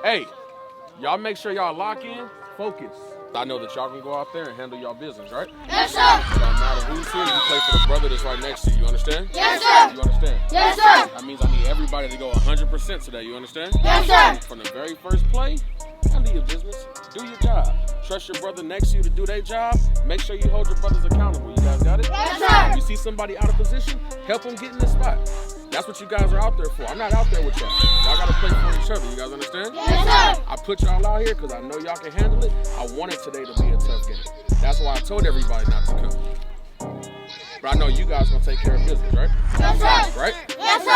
Hey, y'all make sure y'all lock in, focus. I know that y'all can go out there and handle y'all business, right? Yes, sir. It don't matter who's here, you play for the brother that's right next to you. You understand? Yes, sir. You understand? Yes, sir. That means I need everybody to go 100% today. You understand? Yes, sir. From the very first play, handle your business. Do your job. Trust your brother next to you to do their job. Make sure you hold your brothers accountable. You guys got it? Yes, sir. If you see somebody out of position, help them get in the spot. That's what you guys are out there for. I'm not out there with y'all. Y'all got to play for each other. You guys understand? Yes, sir. I put y'all out here because I know y'all can handle it. I wanted today to be a tough game. That's why I told everybody not to come. But I know you guys going to take care of business, right? Yes, sir. Right? Yes, sir.